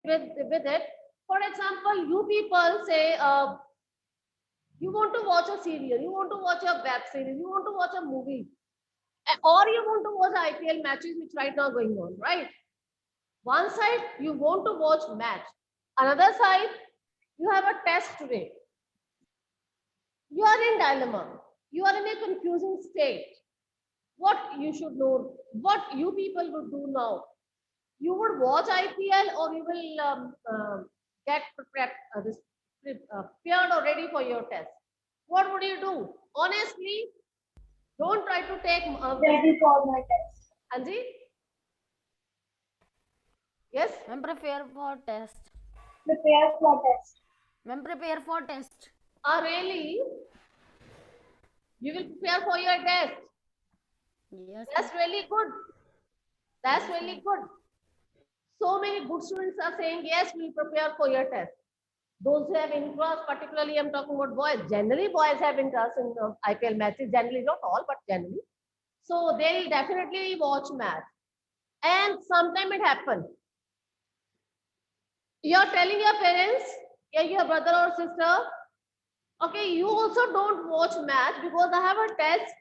with it. For example, you people say you want to watch a serial, you want to watch a web series, you want to watch a movie, or you want to watch IPL matches which right now going on, right? One side you want to watch match, another side you have a test today. You are in dilemma. You are in a confusing state. What you should know, what you people would do now. You would watch IPL or you will get prepared, prepared or ready for your test. What would you do? Honestly, don't try to take this. Ready for my test. Anji? Yes? I'm prepare for test. Prepare for test. I'm prepare for test. Really? You will prepare for your test. Yes. That's really good. That's really good. So many good students are saying, yes, we'll prepare for your test. Those who have interest, particularly I'm talking about boys. Generally, boys have interest in IPL matches. Generally, not all, but generally. So they'll definitely watch match. And sometime it happens. You're telling your parents, yeah, your brother or sister, okay, you also don't watch match because I have a test.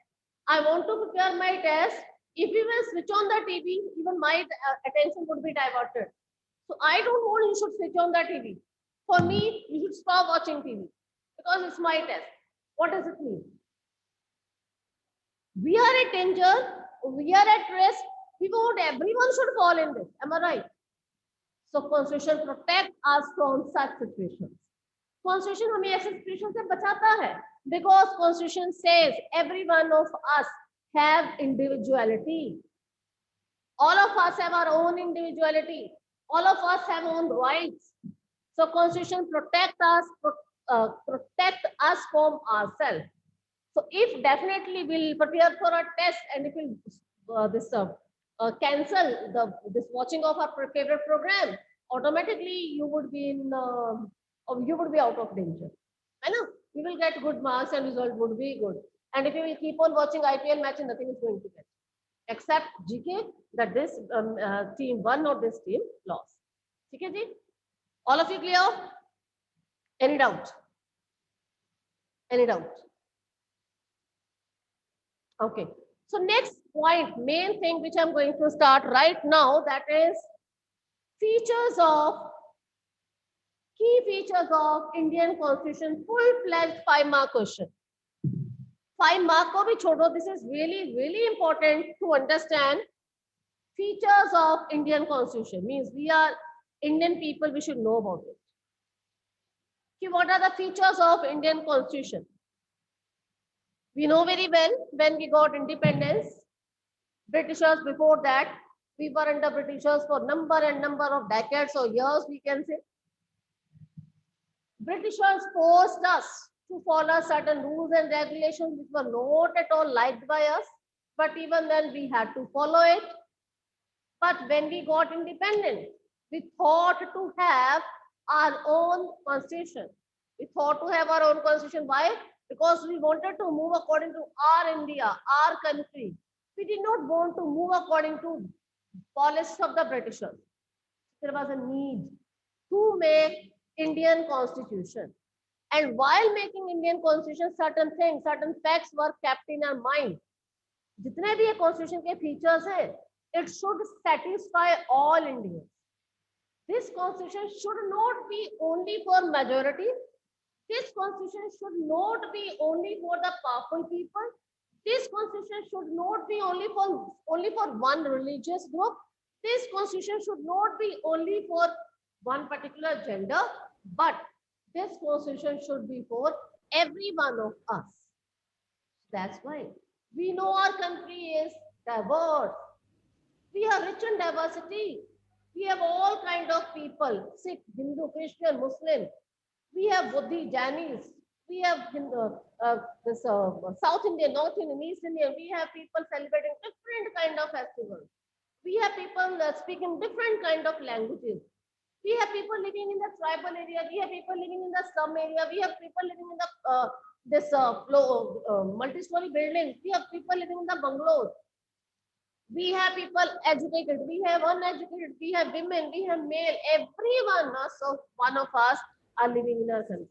I want to prepare my test. If you will switch on the TV, even my attention would be diverted. So I don't want you should switch on the TV. For me, you should stop watching TV because it's my test. What does it mean? We are at danger. We are at risk. We want everyone should fall in this. Am I right? So constitution protect us from such situations. Constitution हमें ऐसे situation से बचाता है because constitution says every one of us have individuality. All of us have our own individuality. All of us have own rights. So constitution protect us from ourselves. So if definitely we'll prepare for a test and if we'll cancel this watching of our favorite program, automatically you would be in you would be out of danger. I know you will get good marks and result would be good. And if you will keep on watching IPL match, nothing is going to get except GK that this team won or this team lost. Okay, ji? All of you clear? Any doubt? Any doubt? Okay. So next point, main thing which I'm going to start right now, that is features of key features of Indian Constitution, full-fledged 5-mark question. 5 mark ko bhi chodo. This is really important to understand features of Indian Constitution. Means we are Indian people, we should know about it. Okay, what are the features of Indian Constitution? We know very well when we got independence, Britishers before that, we were under Britishers for number of decades or years, we can say. Britishers forced us to follow certain rules and regulations which were not at all liked by us, but even then we had to follow it. But when we got independent, we thought to have our own constitution. We thought to have our own constitution. Why? Because we wanted to move according to our India, our country. We did not want to move according to policies of the Britishers. There was a need to make Indian constitution. And while making Indian constitution, certain things, certain facts were kept in our mind. जितने भी ये constitution के features हैं, it should satisfy all Indians. This constitution should not be only for majority. This constitution should not be only for the powerful people. This constitution should not be only for one religious group. This constitution should not be only for one particular gender, but this constitution should be for every one of us. That's why we know our country is diverse. We are rich in diversity. We have all kind of people: Sikh, Hindu, Christian, Muslim. We have Buddhi, Jainis. We have South Indian, North Indian, East Indian. We have people celebrating different kind of festivals. We have people speaking different kind of languages. We have people living in the tribal area. We have people living in the slum area. We have people living in the multi-story buildings. We have people living in the bungalows. We have people educated, we have uneducated, we have women, we have male, everyone, so one of us are living in our country.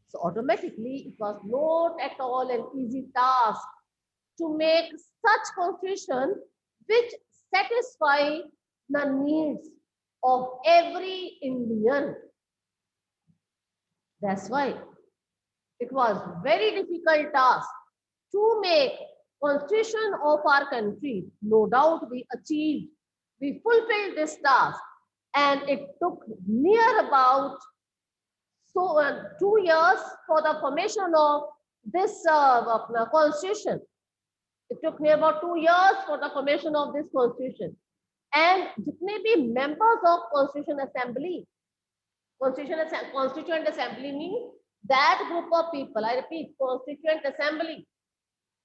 So automatically, it was not at all an easy task to make such constitution which satisfy the needs of every Indian. That's why it was very difficult task to make constitution of our country. No doubt we achieved, we fulfilled this task, and it took near about 2 years for the formation of this constitution. It took near about 2 years for the formation of this constitution. And जितने भी members of Constitution Assembly, Constituent Assembly means that group of people, I repeat, Constituent Assembly,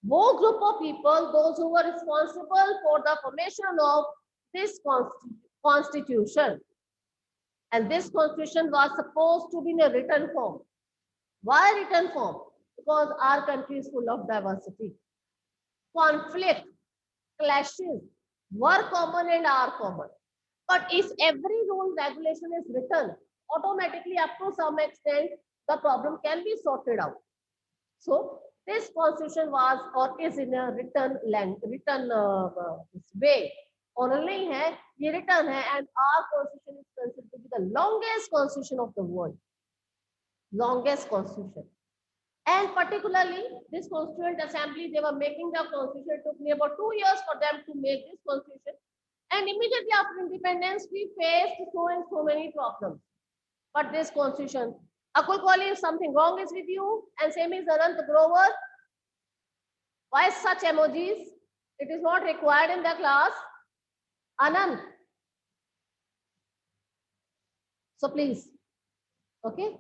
वो group of people, those who were responsible for the formation of this constitution. And this constitution was supposed to be in a written form. Why written form? Because our country is full of diversity. Conflict, clashes were common and are common. But if every rule regulation is written, automatically up to some extent, the problem can be sorted out. So this constitution was or is in a written way. Oral नहीं है, ये written है, and our constitution is considered to be the longest constitution of the world. Longest constitution. And particularly this Constituent Assembly, they were making the constitution. It took me about 2 years for them to make this constitution. And immediately after independence, we faced so many problems. But this constitution, Akul Kohli, if something wrong is with you, and same is Anant Grover, why such emojis? It is not required in the class. Anand. So please, okay.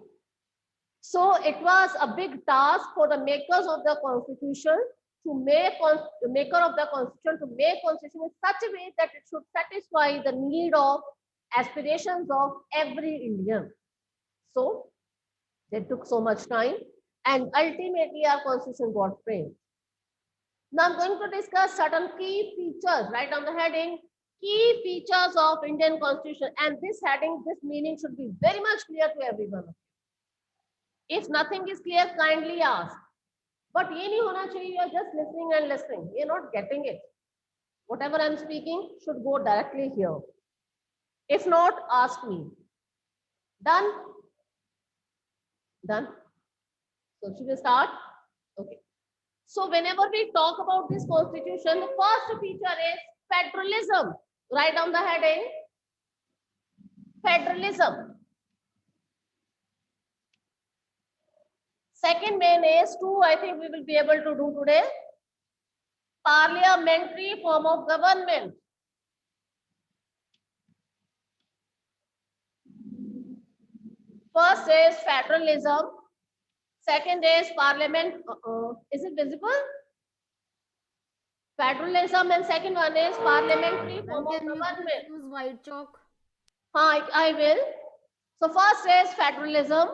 So it was a big task for the makers of the constitution to make the maker of the constitution to make constitution in such a way that it should satisfy the need of aspirations of every Indian. So they took so much time, and ultimately our constitution got framed. Now I'm going to discuss certain key features, right on the heading, key features of Indian constitution, and this heading, this meaning should be very much clear to everyone. If nothing is clear, kindly ask. But ये नहीं होना चाहिए, you're just listening and listening. You're not getting it. Whatever I'm speaking should go directly here. If not, ask me. Done? Done? So should we start? Okay. So whenever we talk about this constitution, the first feature is federalism. Write down the heading. Federalism. Second main is two, I think we will be able to do today. Parliamentary form of government. First is federalism. Second is parliament. Is it visible? Federalism, and second one is parliamentary form of government. Use white chalk. I will. So first is federalism.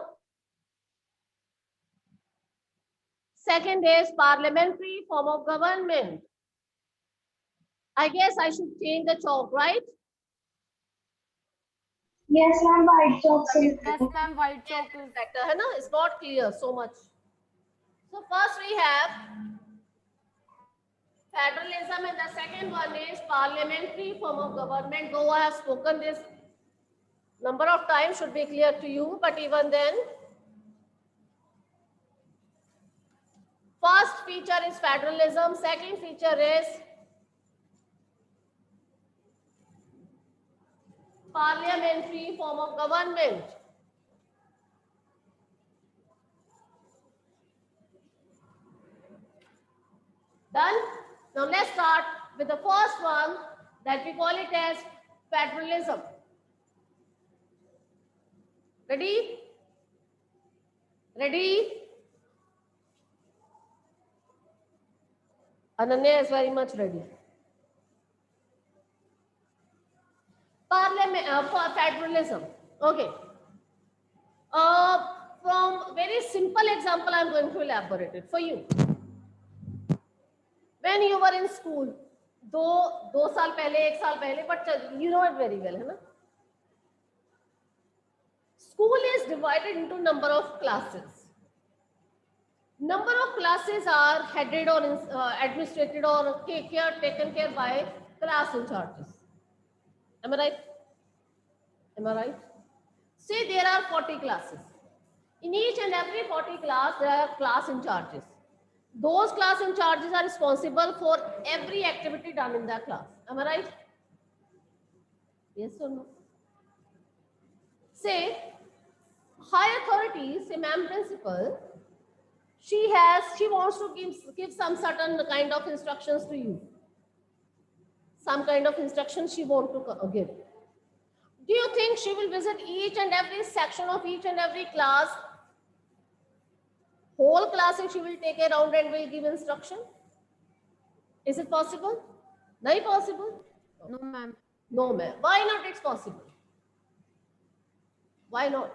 Second is parliamentary form of government. I guess I should change the chalk, right? Yes, ma'am, white chalk. Yes, ma'am, white chalk is Better, है ना? It's not clear so much. So first we have federalism, and the second one is parliamentary form of government. Though I have spoken this number of times, should be clear to you, but even then, first feature is federalism, second feature is parliamentary form of government. Done? Now let's start with the first one, that we call it as federalism. Ready? Ready? Ananya is very much ready. Federalism. Okay. From very simple example, I'm going to elaborate it for you. When you were in school, दो साल पहले, एक साल पहले, but you know it very well, है ना? School is divided into number of classes. Number of classes are headed or administrated or taken care by class in charges. Am I right? Am I right? Say there are 40 classes. In each and every 40 class, there are class in charges. Those class in charges are responsible for every activity done in that class. Am I right? Yes or no? Say, high authority, say ma'am principal, she wants to give some certain kind of instructions to you. Some kind of instructions she wants to give. Do you think she will visit each and every section of each and every class? Whole classes she will take around and will give instruction? Is it possible? Not possible? No, ma'am. No, ma'am. Why not it's possible? Why not?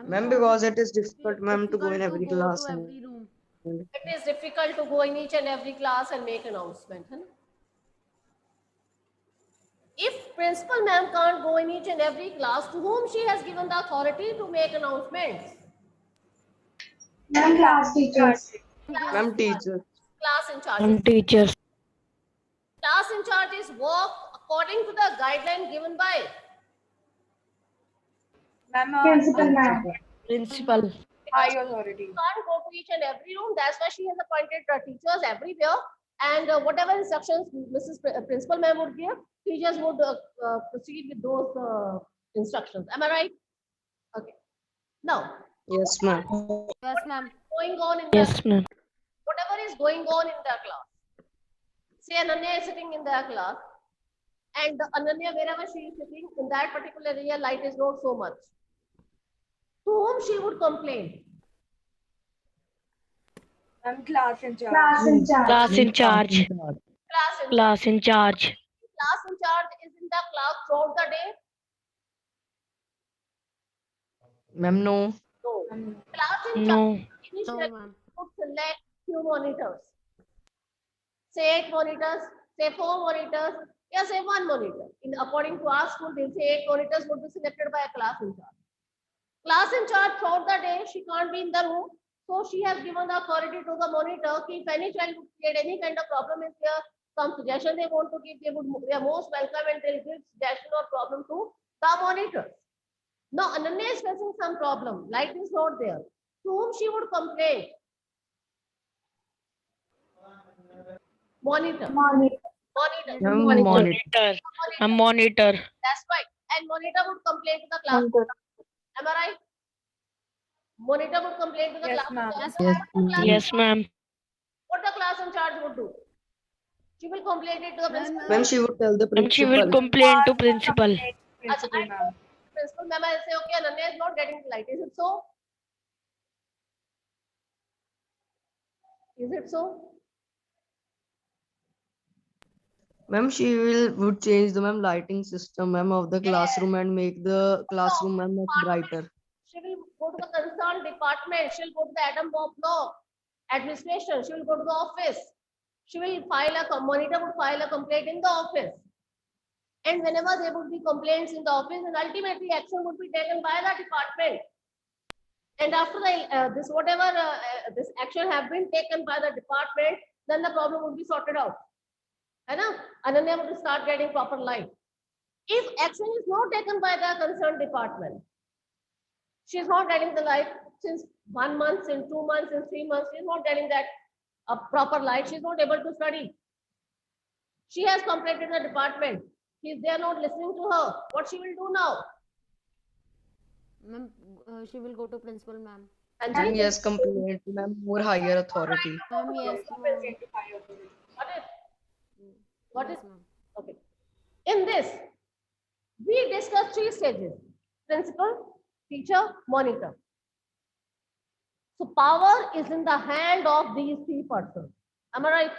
Ma'am, because it is difficult, ma'am, to go in every difficult to go class. to every room. It is difficult to go in each and every class and make announcement. Hai na? If principal ma'am can't go in each and every class, to whom she has given the authority to make announcements? Ma'am, class teachers. Ma'am, teacher. Class in charge. Teachers. Class in charge is work according to the guideline given by Principal ma'am. Principal. High authority. can't go to each and every room. That's why she has appointed teachers everywhere. And whatever instructions Mrs. Principal ma'am would give, teachers would proceed with those instructions. Am I right? Okay. Now, Yes, ma'am. Yes, ma'am. going on in the, Yes, ma'am. whatever is going on in the class. Say Ananya is sitting in their class, and Ananya, wherever she is sitting, in that particular area, light is not so much. To whom she would complain? Class in charge. Class in charge. Class in charge. Class in Class in charge. class in charge is in the class throughout the day? Ma'am, no. No. Class in charge No. initially No, ma'am. would select few monitors. Say 8 monitors, say 4 monitors, yeah, say 1 monitor. In according to our school, they'll say 8 monitors would be selected by a class in charge. Class in charge throughout the day, she can't be in the room. So she has given the authority to the monitor. If any child would create any kind of problem, if there some suggestion they want to give, they are most welcome and they'll give suggestion or problem to the monitors. Now Ananya is facing some problem. Light is not there. To whom she would complain? Monitor. Monitor. Monitor. Ma'am, Monitor. Monitor. A monitor. That's right. And monitor would complain to the class. Am I right? Monitor would complain to the Yes, class. ma'am. Yes, ma'am. Yes, ma'am. What the class in charge would do? She will complain it to the principal. Ma'am, she would tell the And she will principal. complain to principal. Principal ma'am. Principal ma'am will say, okay, Ananya is not getting the light. Is it so? Is it so? Ma'am, she would change the ma'am lighting system, ma'am, of the classroom and make the classroom ma'am much brighter. She will go to the concerned department. She'll go to the Adam Bob block administration. She will go to the office. She will file a monitor would file a complaint in the office. And whenever there would be complaints in the office, and ultimately action would be taken by the department. And after the this whatever this action have been taken by the department, then the problem would be sorted out. And Ananya would start getting proper light. If action is not taken by the concerned department, she is not getting the light since 1 month, since 2 months, since 3 months, she is not getting that proper light. She is not able to study. She has complained to the department. They are not listening to her. What she will do now? Ma'am, she will go to principal, ma'am. And And yes, complaint to ma'am more higher authority. Ma'am, yes. What is? What is? Yes, ma'am. Okay. In this, we discuss 3 stages: principal, teacher, monitor. So power is in the hand of these 3 persons. Am I right?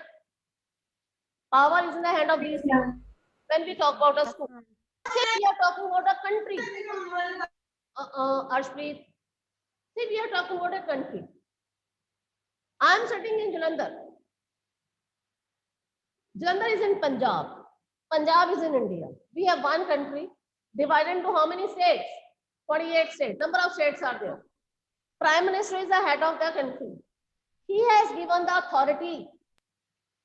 Power is in the hand of these 3. When we talk about a school, say we are talking about a country. Arshpreet, say we are talking about a country. I am sitting in Jalandhar. Jalandhar is in Punjab. Punjab is in India. We have one country divided into how many states? 48 states. Number of states are there. Prime Minister is the head of the country. He has given the authority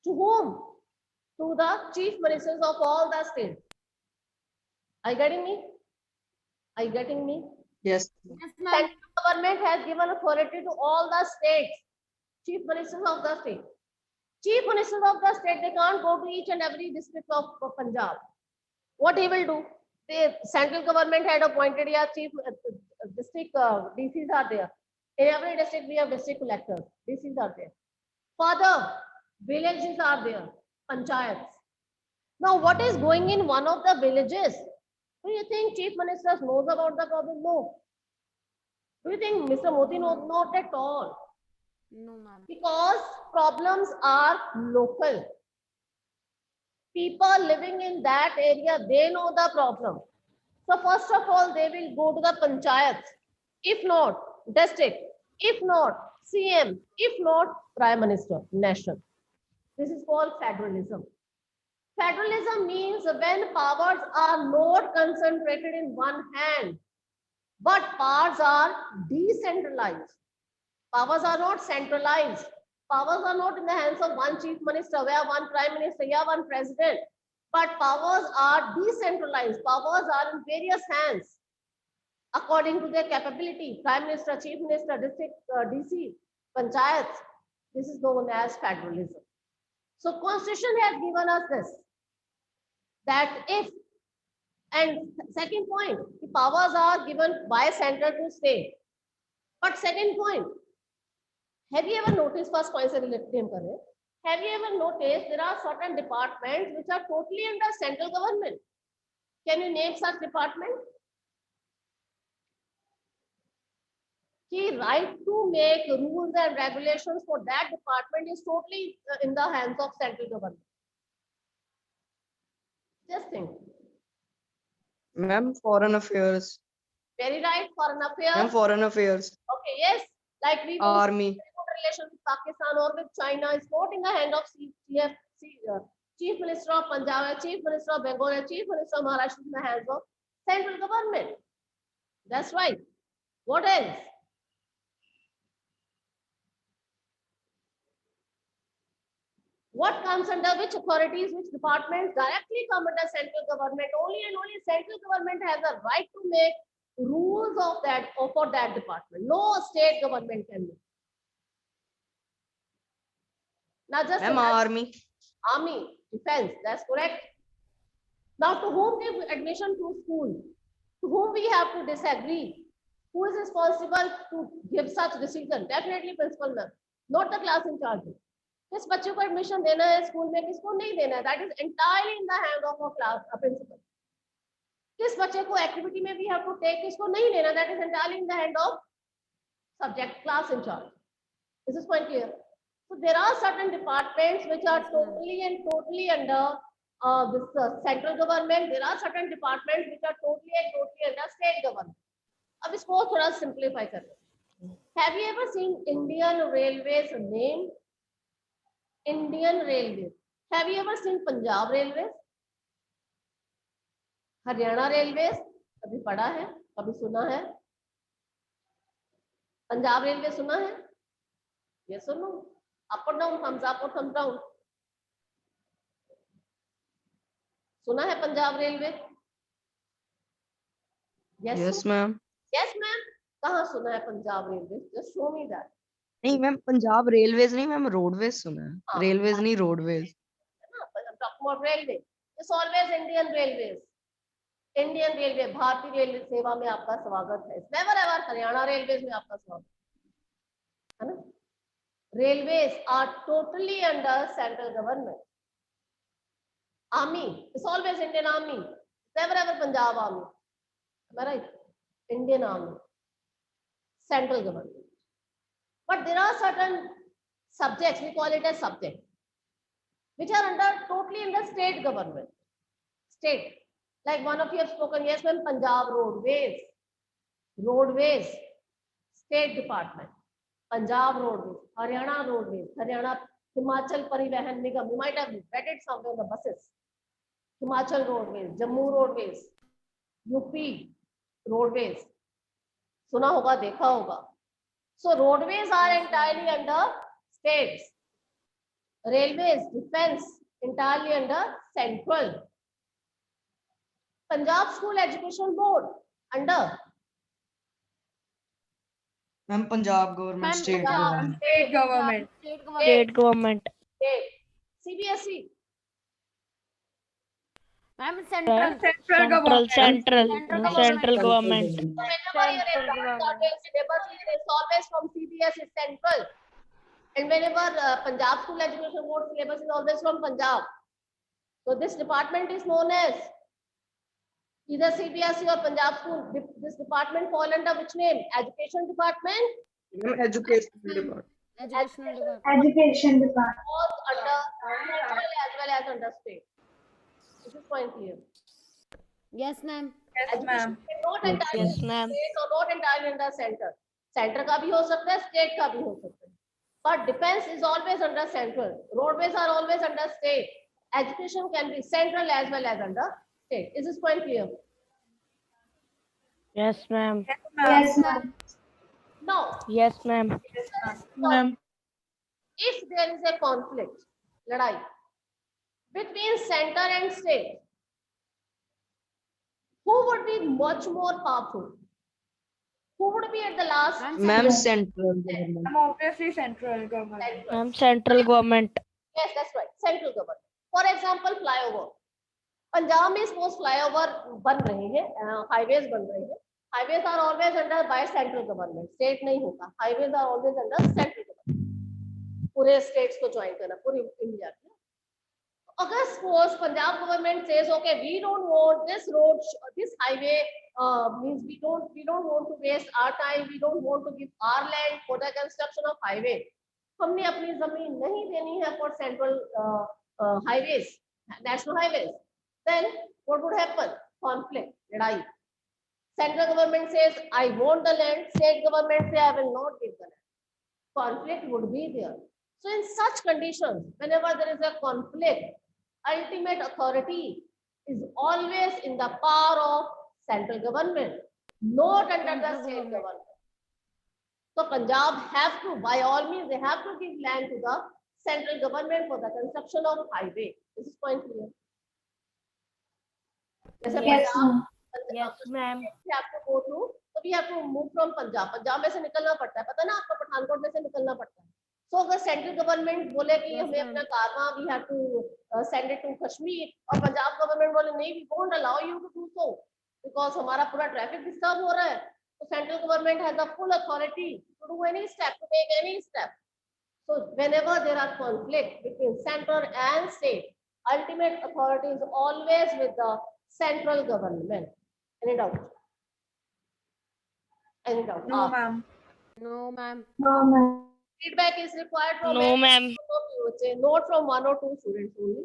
to whom? To the chief ministers of all the states. Are you getting me? Are you getting me? Yes. Yes, ma'am. Central government has given authority to all the states, chief ministers of the state. Chief ministers of the state, they can't go to each and every district of Punjab. What he will do? The central government had appointed a chief district DCs are there. In every district, we have district collectors. DCs are there. Further, villages are there, panchayats. Now, what is going in one of the villages? Do you think chief minister knows about the problem? No. Do you think Mr. Modi knows? Not at all. No, ma'am. Because problems are local. People living in that area, they know the problem. So first of all, they will go to the panchayats. If not, district. If not, CM. If not, Prime Minister, national. This is called federalism. Federalism means when powers are not concentrated in one hand, but powers are decentralized. Powers are not centralized. Powers are not in the hands of one chief minister, where one prime minister, yeah, one president. But powers are decentralized. Powers are in various hands according to their capability. Prime minister, chief minister, district, DC, panchayats. This is known as federalism. So constitution has given us this, that if, and second point, the powers are given by center to state. But second point, have you ever noticed, first point se related hum kar rahe hain, have you ever noticed there are certain departments which are totally under central government? Can you name such department? The right to make rules and regulations for that department is totally in the hands of central government. Just think. Ma'am, foreign affairs. Very right, foreign affairs. Ma'am, foreign affairs. Okay, yes, like we Army. relation with Pakistan or with China is not in the hand of Chief Minister of Punjab, Chief Minister of Bengal, Chief Minister of Maharashtra, in the hands of central government. That's right. What else? What comes under which authorities, which departments directly come under central government? Only and only central government has a right to make rules of that or for that department. No state government can do. Now just Ma'am, imagine- army. Army, defense, that's correct. Now to whom give admission to school? To whom we have to disagree? Who is responsible to give such decision? Definitely principal ma'am, not the class in charge. किस बच्चे को admission देना है school में, किसको नहीं देना है, that is entirely in the hand of a class a principal. किस बच्चे को एक्टिविटी में भी हैव टू टेक, किसको नहीं लेना, that is entirely in the hand of subject class in charge. Is this point clear? So there are certain departments which are totally under this central government. There are certain departments which are totally under state government. अब इसको थोड़ा simplify कर लें. Have you ever seen Indian Railways name? Indian Railways. Have you ever seen Punjab Railways? Haryana Railways कभी पढ़ा है, कभी सुना है? पंजाब रेलवे सुना है? Yes or no? Up or down, thumbs up or thumbs down? सुना है Punjab railway? Yes, ma'am. Yes, ma'am. कहाँ सुना है Punjab railway? Just show me that. नहीं मैम, पंजाब रेलवेज नहीं मैम, रोडवेज सुना है. हाँ. रेलवेज नहीं, roadways. I'm talking about railway. It's always Indian Railways. Indian Railway, भारतीय रेलवे सेवा में आपका स्वागत है. Never ever हरियाणा रेलवेज में आपका स्वागत है ना? Railways are totally under central government. Army, it's always Indian Army. Never ever Punjab Army. Am I right? Indian Army, central government. But there are certain subjects, we call it as subject, which are totally in the state government. State. Like one of you have spoken, yes ma'am, Punjab Roadways, State Department. Punjab Roadways, Haryana Himachal Parivahan Nigam. You might have read it somewhere in the buses. Himachal Roadways, Jammu Roadways, UP Roadways. सुना होगा, देखा होगा. So roadways are entirely under states. Railways, defense, entirely under central. Punjab School Education Board, under Ma'am, Punjab government, Ma'am, state Punjab. government. State government. State government. State government. state. CBSE, Ma'am, central. Central government. Central government. whenever your exams are being syllabus is always from CBSE central. And whenever Punjab School Education Board syllabus is always from Punjab. So this department is known as either CBSE or Punjab School. This department fall under which name? Education Department. Ma'am, education department. Educational department. Education department. Falls under central as well as under state. This is point clear. Yes, ma'am. Yes, ma'am. Not entirely Yes, ma'am. state or not entirely under center. Center का भी हो सकता है, state का भी हो सकता है. But defense is always under central. Roadways are always under state. Education can be central as well as under state. Is this point clear? Yes, ma'am. Yes, ma'am. Now, Yes, ma'am. Ma'am. if there is a conflict, लड़ाई, between center and state, who would be much more powerful? Who would be at the last? Ma'am, central government. I'm obviously central government. Central. Ma'am, central government. Yes, that's right. Central government. For example, flyover. Punjab में suppose flyover बन रहे हैं, highways बन रहे हैं. Highways are always under by central government. State नहीं होता. Highways are always under central government. पूरे states को join करना, पूरी India में. अगर suppose Punjab government says, okay, we don't want this road, this highway means we don't want to waste our time. We don't want to give our land for the construction of highway. हमने अपनी जमीन नहीं देनी है for central highways, national highways. Then what would happen? Conflict, लड़ाई. Central government says, I want the land. State government says, I will not give the land. Conflict would be there. So in such conditions, whenever there is a conflict, ultimate authority is always in the power of central government, not under the state government. So Punjab have to, by all means, they have to give land to the central government for the construction of highway. This is point clear. जैसे Yes, Punjab, ma'am. Yes, ma'am. we have to go through, so we have to move from Punjab. Punjab में से निकलना पड़ता है, पता ना आपको पठानकोट में से निकलना पड़ता है. So अगर सेंट्रल गवर्नमेंट बोले कि Yes, हमें ma'am. अपना कारवां we have to send it to Kashmir, और पंजाब गवर्नमेंट बोले नहीं, we won't allow you to do so because हमारा पूरा ट्रैफिक डिस्टर्ब हो रहा है. So central government has the full authority to do any step, to take any step. So whenever there are conflict between center and state, ultimate authority is always with the central government. Any doubt? Any doubt? No, ma'am. No, ma'am. No, ma'am. Feedback is required from No, ma'am. Not from 1 or 2 students only.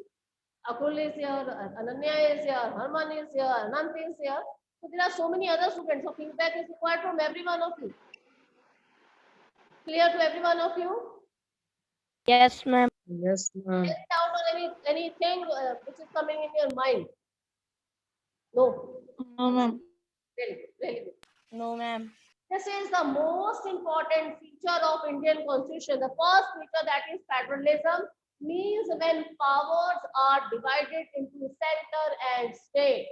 Akul is here, Ananya is here, Harman is here, Anant is here. So there are so many other students. So feedback is required from every one of you. Clear to every one of you? Yes, ma'am. Yes, ma'am. Any doubt on anything which is coming in your mind? No. No, ma'am. Really good. Really good. No, ma'am. This is the most important feature of Indian Constitution. The first feature, that is federalism, means when powers are divided into center and state.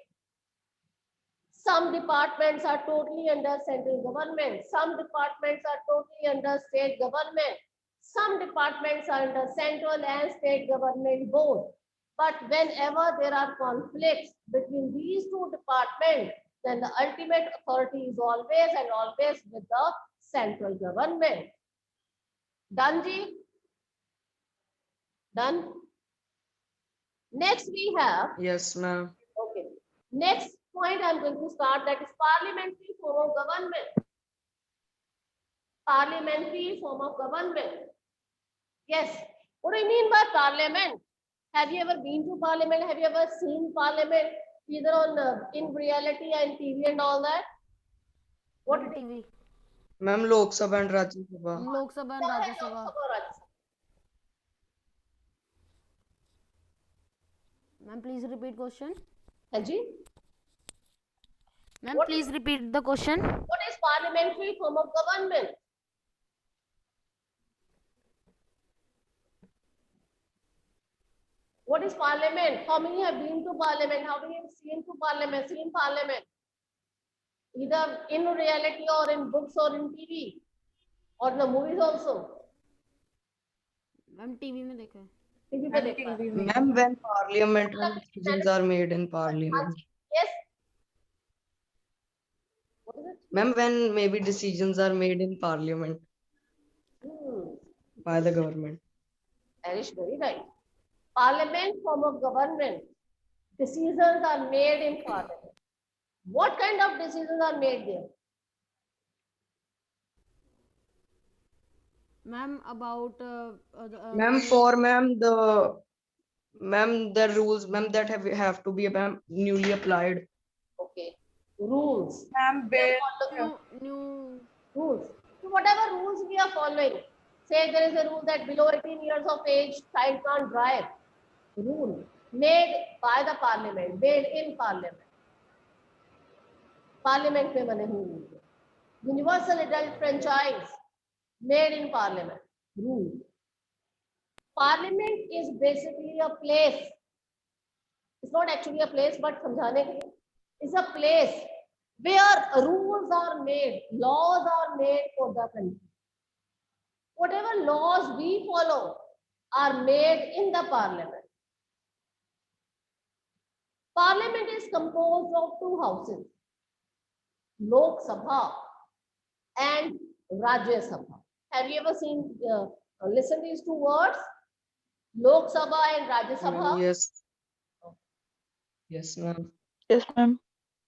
Some departments are totally under central government. Some departments are totally under state government. Some departments are under central and state government both. But whenever there are conflicts between these two departments, then the ultimate authority is always and always with the central government. Done, Ji? Done? Next we have, Yes, ma'am. okay, next point I'm going to start, that is parliamentary form of government. Parliamentary form of government. Yes, what do you mean by parliament? Have you ever been to parliament? Have you ever seen parliament either on in reality and TV and all that? What it is? TV. Ma'am, Lok Sabha and Rajya Sabha. Lok Sabha and Rajya Sabha. Ma'am, please repeat question. Haji, Ma'am, What- please repeat the question. what is parliamentary form of government? What is parliament? How many have been to parliament? How many have seen parliament? Either in reality or in books or in TV or in the movies also. Ma'am, TV में देखा है. TV पे Ma'am, देखा है. TV में. Ma'am, when decisions are made in parliament. Yes. What is it? Ma'am, when maybe decisions are made in parliament by the government. Arish, very right. Parliament form of government. Decisions are made in parliament. What kind of decisions are made there? Ma'am, about Ma'am, for ma'am, the rules, ma'am, that have to be ma'am newly applied. Okay. Rules. Ma'am, We are bill. following new rules. So whatever rules we are following, say there is a rule that below 18 years of age, child can't drive. Rule made by the parliament, made in parliament. Parliament में बने हुए rule. Universal adult franchise made in parliament. Rule. Parliament is basically a place. It's not actually a place, but समझाने के लिए, it's a place where rules are made, laws are made for the country. Whatever laws we follow are made in the parliament. Parliament is composed of two houses, Lok Sabha and Rajya Sabha. Have you ever seen, listen these two words? Lok Sabha and Rajya Ma'am, Sabha? yes. Yes, ma'am. Yes, ma'am.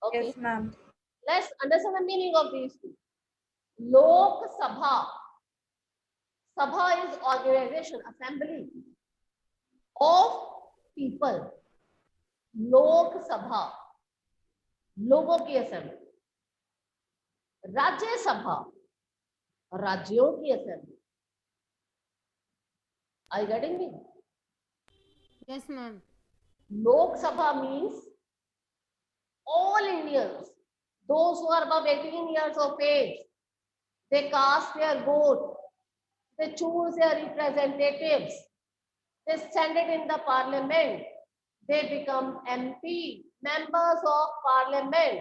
Okay. Yes, ma'am. Let's understand the meaning of these two. Lok Sabha. Sabha is organization, assembly of people. Lok Sabha. लोगों की assembly. राज्य सभा. राज्यों की assembly. Are you getting me? yes ma'am. Lok Sabha means all Indians, those who are above 18 years of age, they cast their vote, they choose their representatives, they send it in the parliament, they become MP, members of parliament,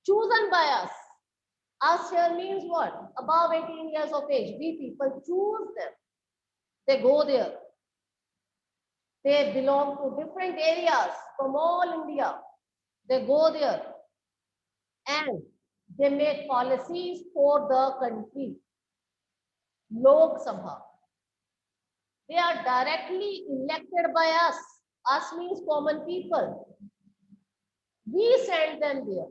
chosen by us. Us here means what? Above 18 years of age, we people choose them. They go there. They belong to different areas from all India. They go there and they make policies for the country. Lok Sabha. They are directly elected by us. Us means common people. We send them there.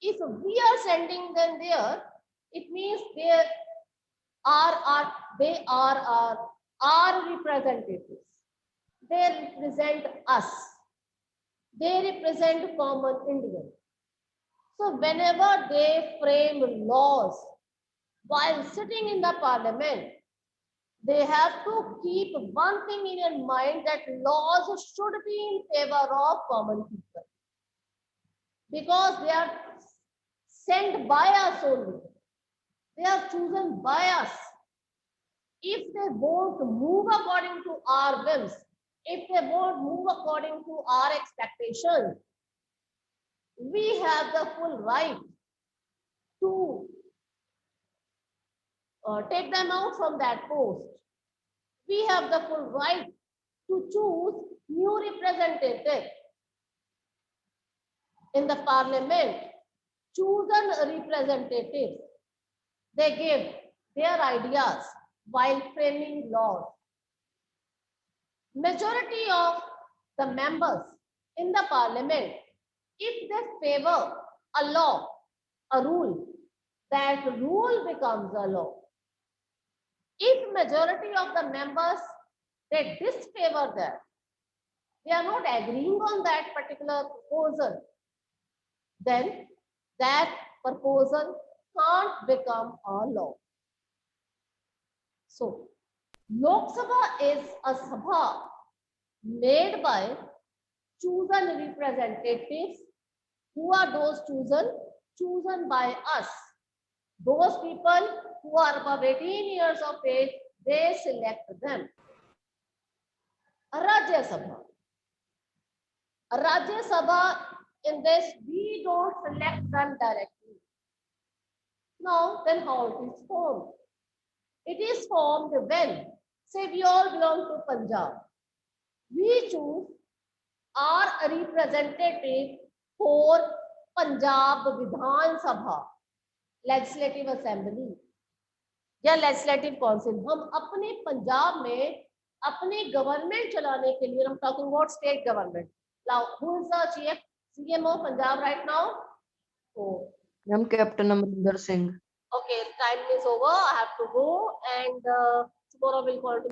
If we are sending them there, it means they are our representatives. They represent us. They represent common Indians. So whenever they frame laws while sitting in the parliament, they have to keep one thing in your mind, that laws should be in favor of common people. Because they are sent by us only. They are chosen by us. If they won't move according to our whims, if they won't move according to our expectations, we have the full right to take them out from that post. We have the full right to choose new representatives in the parliament. Chosen representatives, they give their ideas while framing laws. Majority of the members in the parliament, if they favor a law, a rule, that rule becomes a law. If majority of the members, they disfavor that, they are not agreeing on that particular proposal, then that proposal can't become a law. So, Lok Sabha is a sabha made by chosen representatives. Who are those chosen? Chosen by us. Those people who are above 18 years of age, they select them. Rajya Sabha. Rajya Sabha, in this, we don't select them directly. Now, then how it is formed? It is formed when, say we all belong to Punjab. We choose our representative for Punjab Vidhan Sabha, Legislative Assembly या Legislative Council. हम अपने पंजाब में अपने government चलाने के लिए, हम talking about state government. Now, who is the chief CM of Punjab right now? Oh, Ma'am, Captain Amrinder Singh. okay, time is over. I have to go, and tomorrow we'll continue.